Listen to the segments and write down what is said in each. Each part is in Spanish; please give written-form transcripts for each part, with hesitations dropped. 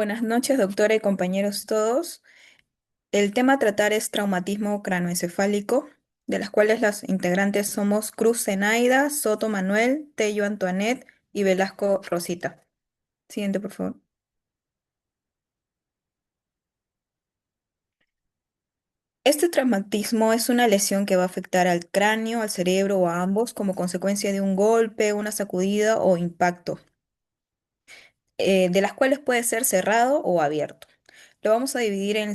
Buenas noches, doctora y compañeros todos. El tema a tratar es traumatismo cranoencefálico, de las cuales las integrantes somos Cruz Zenaida, Soto Manuel, Tello Antoinette y Velasco Rosita. Siguiente, por favor. Este traumatismo es una lesión que va a afectar al cráneo, al cerebro o a ambos como consecuencia de un golpe, una sacudida o impacto, de las cuales puede ser cerrado o abierto. Lo vamos a dividir en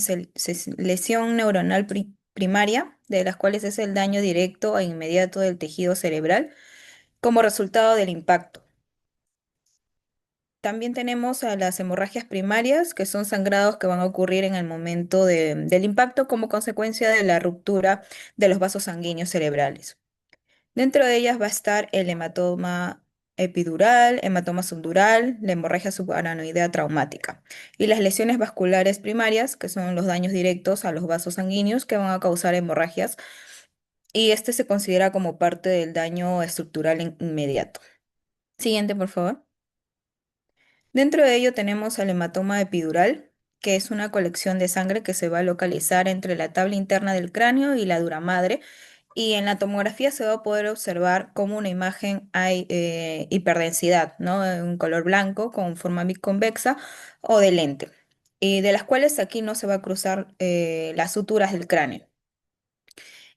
lesión neuronal primaria, de las cuales es el daño directo e inmediato del tejido cerebral como resultado del impacto. También tenemos a las hemorragias primarias, que son sangrados que van a ocurrir en el momento del impacto como consecuencia de la ruptura de los vasos sanguíneos cerebrales. Dentro de ellas va a estar el hematoma epidural, hematoma subdural, la hemorragia subaranoidea traumática y las lesiones vasculares primarias, que son los daños directos a los vasos sanguíneos que van a causar hemorragias, y este se considera como parte del daño estructural inmediato. Siguiente, por favor. Dentro de ello tenemos el hematoma epidural, que es una colección de sangre que se va a localizar entre la tabla interna del cráneo y la dura madre, y en la tomografía se va a poder observar como una imagen hay hiperdensidad, ¿no? En un color blanco con forma biconvexa o de lente, y de las cuales aquí no se va a cruzar las suturas del cráneo.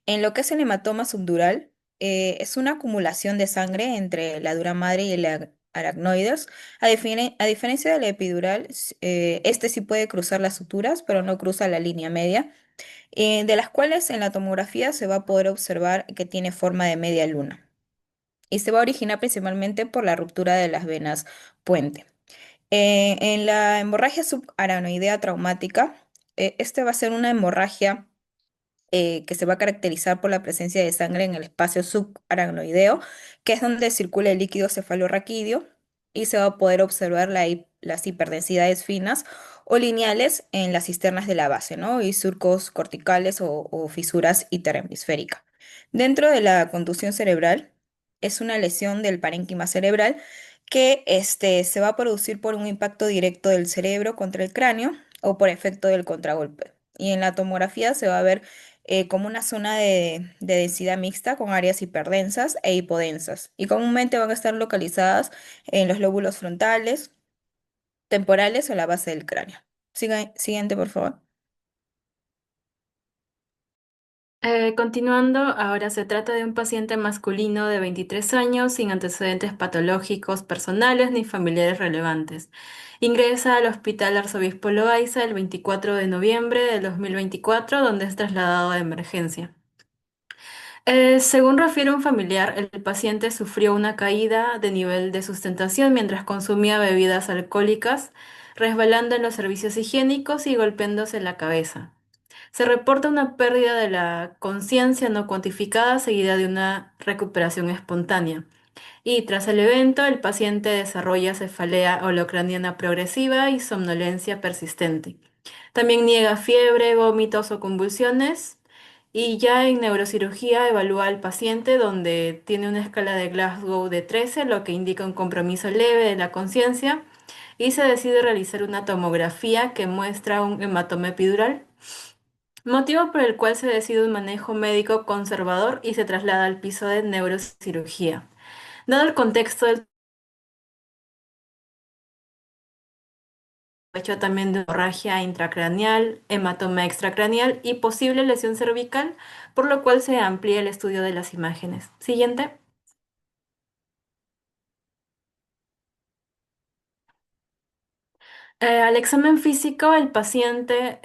En lo que es el hematoma subdural, es una acumulación de sangre entre la dura madre y el aracnoides. A diferencia del epidural, este sí puede cruzar las suturas, pero no cruza la línea media, de las cuales en la tomografía se va a poder observar que tiene forma de media luna y se va a originar principalmente por la ruptura de las venas puente. En la hemorragia subaranoidea traumática, este va a ser una hemorragia que se va a caracterizar por la presencia de sangre en el espacio subaracnoideo, que es donde circula el líquido cefalorraquídeo, y se va a poder observar las hiperdensidades finas o lineales en las cisternas de la base, ¿no? Y surcos corticales o fisuras interhemisféricas. Dentro de la contusión cerebral, es una lesión del parénquima cerebral que se va a producir por un impacto directo del cerebro contra el cráneo o por efecto del contragolpe. Y en la tomografía se va a ver como una zona de densidad mixta con áreas hiperdensas e hipodensas, y comúnmente van a estar localizadas en los lóbulos frontales, temporales o la base del cráneo. Siguiente, por favor. Continuando, ahora se trata de un paciente masculino de 23 años sin antecedentes patológicos personales ni familiares relevantes. Ingresa al Hospital Arzobispo Loaiza el 24 de noviembre del 2024, donde es trasladado de emergencia. Según refiere un familiar, el paciente sufrió una caída de nivel de sustentación mientras consumía bebidas alcohólicas, resbalando en los servicios higiénicos y golpeándose la cabeza. Se reporta una pérdida de la conciencia no cuantificada seguida de una recuperación espontánea. Y tras el evento, el paciente desarrolla cefalea holocraniana progresiva y somnolencia persistente. También niega fiebre, vómitos o convulsiones. Y ya en neurocirugía evalúa al paciente donde tiene una escala de Glasgow de 13, lo que indica un compromiso leve de la conciencia. Y se decide realizar una tomografía que muestra un hematoma epidural, motivo por el cual se decide un manejo médico conservador y se traslada al piso de neurocirugía. Dado el contexto del hecho también de hemorragia intracraneal, hematoma extracraneal y posible lesión cervical, por lo cual se amplía el estudio de las imágenes. Siguiente. Al examen físico, el paciente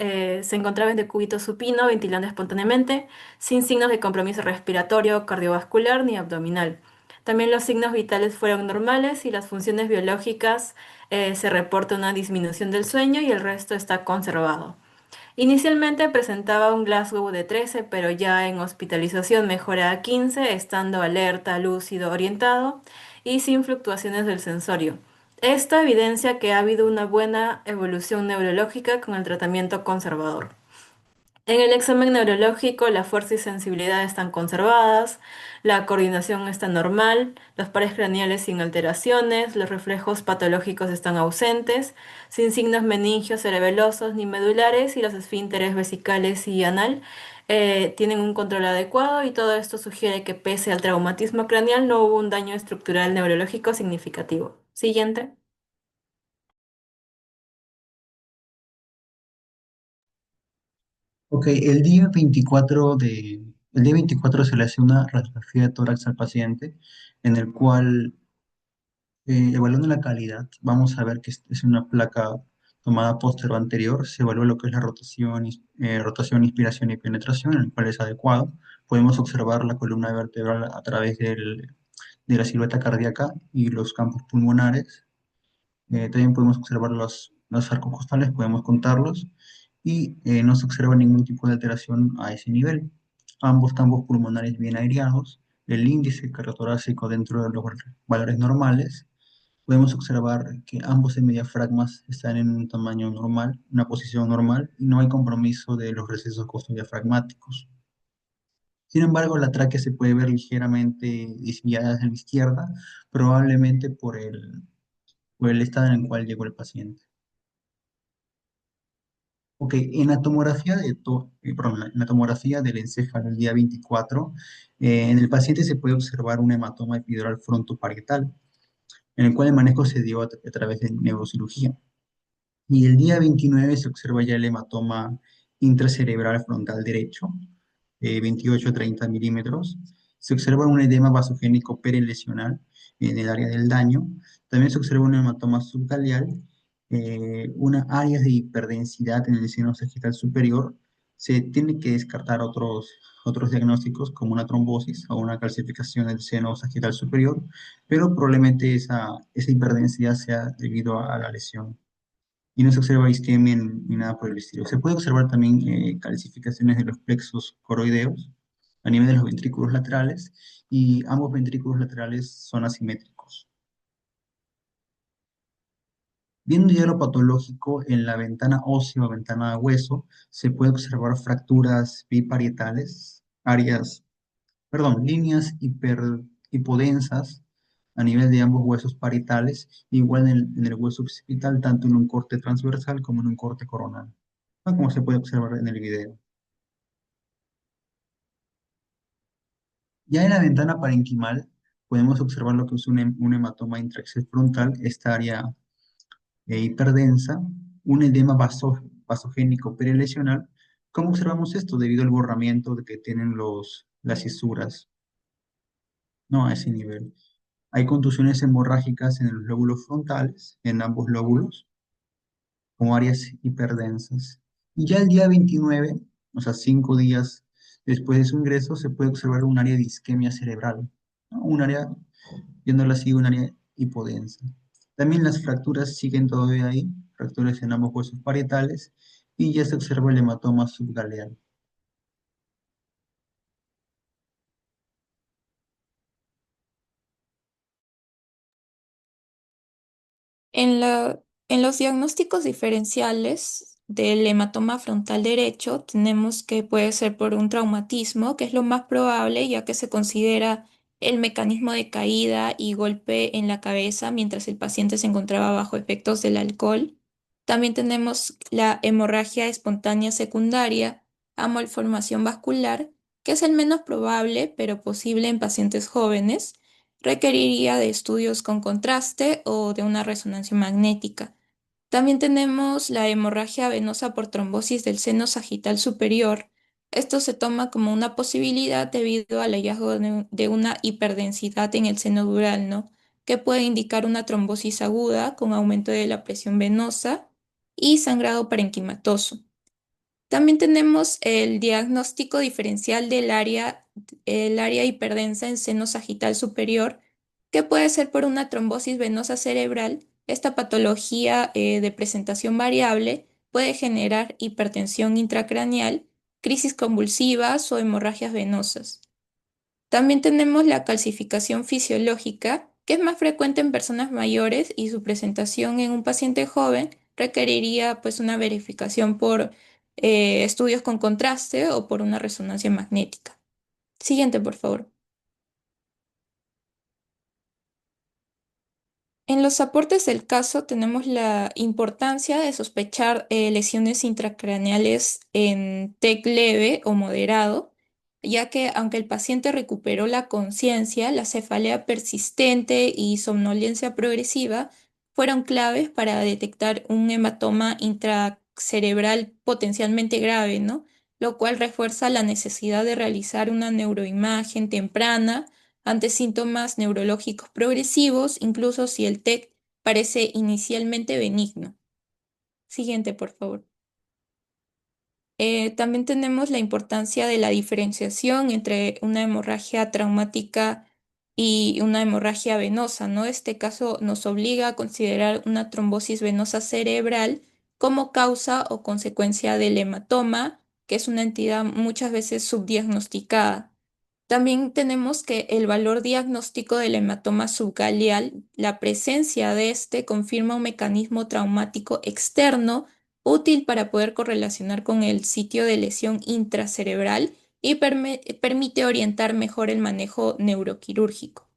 se encontraba en decúbito supino, ventilando espontáneamente, sin signos de compromiso respiratorio, cardiovascular ni abdominal. También los signos vitales fueron normales y las funciones biológicas, se reporta una disminución del sueño y el resto está conservado. Inicialmente presentaba un Glasgow de 13, pero ya en hospitalización mejora a 15, estando alerta, lúcido, orientado y sin fluctuaciones del sensorio. Esto evidencia que ha habido una buena evolución neurológica con el tratamiento conservador. En el examen neurológico, la fuerza y sensibilidad están conservadas, la coordinación está normal, los pares craneales sin alteraciones, los reflejos patológicos están ausentes, sin signos meningios, cerebelosos ni medulares y los esfínteres vesicales y anal tienen un control adecuado y todo esto sugiere que pese al traumatismo craneal no hubo un daño estructural neurológico significativo. Siguiente. Ok, el día 24 se le hace una radiografía de tórax al paciente, en el cual, evaluando la calidad, vamos a ver que es una placa tomada posterior o anterior, se evalúa lo que es la rotación, inspiración y penetración, el cual es adecuado. Podemos observar la columna vertebral a través de la silueta cardíaca y los campos pulmonares. También podemos observar los arcos costales, podemos contarlos y no se observa ningún tipo de alteración a ese nivel. Ambos tambos pulmonares bien aireados, el índice cardiotorácico dentro de los valores normales. Podemos observar que ambos hemodiafragmas están en un tamaño normal, una posición normal, y no hay compromiso de los recesos costodiafragmáticos. Sin embargo, la tráquea se puede ver ligeramente desviada hacia la izquierda, probablemente por el estado en el cual llegó el paciente. Ok, en la tomografía perdón, en la tomografía del encéfalo el día 24, en el paciente se puede observar un hematoma epidural frontoparietal, en el cual el manejo se dio a través de neurocirugía. Y el día 29 se observa ya el hematoma intracerebral frontal derecho, 28 a 30 milímetros. Se observa un edema vasogénico perilesional en el área del daño. También se observa un hematoma subgaleal, una área de hiperdensidad en el seno sagital superior. Se tiene que descartar otros diagnósticos como una trombosis o una calcificación del seno sagital superior, pero probablemente esa hiperdensidad sea debido a la lesión y no se observa isquemia ni nada por el estilo. Se puede observar también calcificaciones de los plexos coroideos a nivel de los ventrículos laterales y ambos ventrículos laterales son asimétricos. Viendo ya lo patológico, en la ventana ósea o ventana de hueso se puede observar fracturas biparietales, líneas hipodensas a nivel de ambos huesos parietales, igual en el hueso occipital, tanto en un corte transversal como en un corte coronal, ¿no? Como se puede observar en el video. Ya en la ventana parenquimal podemos observar lo que es un hematoma intraxel frontal, esta área hiperdensa, un edema vasogénico perilesional. ¿Cómo observamos esto? Debido al borramiento de que tienen las fisuras, ¿no? A ese nivel. Hay contusiones hemorrágicas en los lóbulos frontales, en ambos lóbulos, como áreas hiperdensas. Y ya el día 29, o sea, 5 días después de su ingreso, se puede observar un área de isquemia cerebral, ¿no? Un área, viéndola así, un área hipodensa. También las fracturas siguen todavía ahí, fracturas en ambos huesos parietales, y ya se observa el hematoma subgaleal. En los diagnósticos diferenciales del hematoma frontal derecho, tenemos que puede ser por un traumatismo, que es lo más probable, ya que se considera el mecanismo de caída y golpe en la cabeza mientras el paciente se encontraba bajo efectos del alcohol. También tenemos la hemorragia espontánea secundaria a malformación vascular, que es el menos probable, pero posible en pacientes jóvenes. Requeriría de estudios con contraste o de una resonancia magnética. También tenemos la hemorragia venosa por trombosis del seno sagital superior. Esto se toma como una posibilidad debido al hallazgo de una hiperdensidad en el seno dural, ¿no? Que puede indicar una trombosis aguda con aumento de la presión venosa y sangrado parenquimatoso. También tenemos el diagnóstico diferencial el área hiperdensa en seno sagital superior, que puede ser por una trombosis venosa cerebral. Esta patología de presentación variable puede generar hipertensión intracraneal, crisis convulsivas o hemorragias venosas. También tenemos la calcificación fisiológica, que es más frecuente en personas mayores y su presentación en un paciente joven requeriría pues una verificación por estudios con contraste o por una resonancia magnética. Siguiente, por favor. En los aportes del caso tenemos la importancia de sospechar lesiones intracraneales en TEC leve o moderado, ya que aunque el paciente recuperó la conciencia, la cefalea persistente y somnolencia progresiva fueron claves para detectar un hematoma intracerebral potencialmente grave, ¿no? Lo cual refuerza la necesidad de realizar una neuroimagen temprana ante síntomas neurológicos progresivos, incluso si el TEC parece inicialmente benigno. Siguiente, por favor. También tenemos la importancia de la diferenciación entre una hemorragia traumática y una hemorragia venosa, ¿no? Este caso nos obliga a considerar una trombosis venosa cerebral como causa o consecuencia del hematoma, que es una entidad muchas veces subdiagnosticada. También tenemos que el valor diagnóstico del hematoma subgaleal, la presencia de este confirma un mecanismo traumático externo útil para poder correlacionar con el sitio de lesión intracerebral y permite orientar mejor el manejo neuroquirúrgico.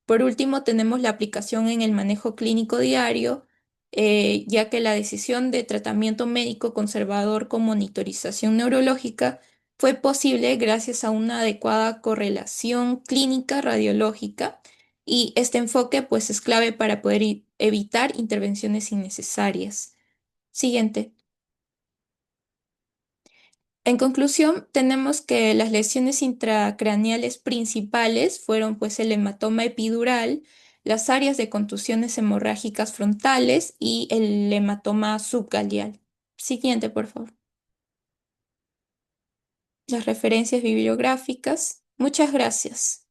Por último, tenemos la aplicación en el manejo clínico diario, ya que la decisión de tratamiento médico conservador con monitorización neurológica fue posible gracias a una adecuada correlación clínica radiológica y este enfoque pues es clave para poder evitar intervenciones innecesarias. Siguiente. En conclusión, tenemos que las lesiones intracraneales principales fueron pues el hematoma epidural, las áreas de contusiones hemorrágicas frontales y el hematoma subgaleal. Siguiente, por favor. Las referencias bibliográficas. Muchas gracias.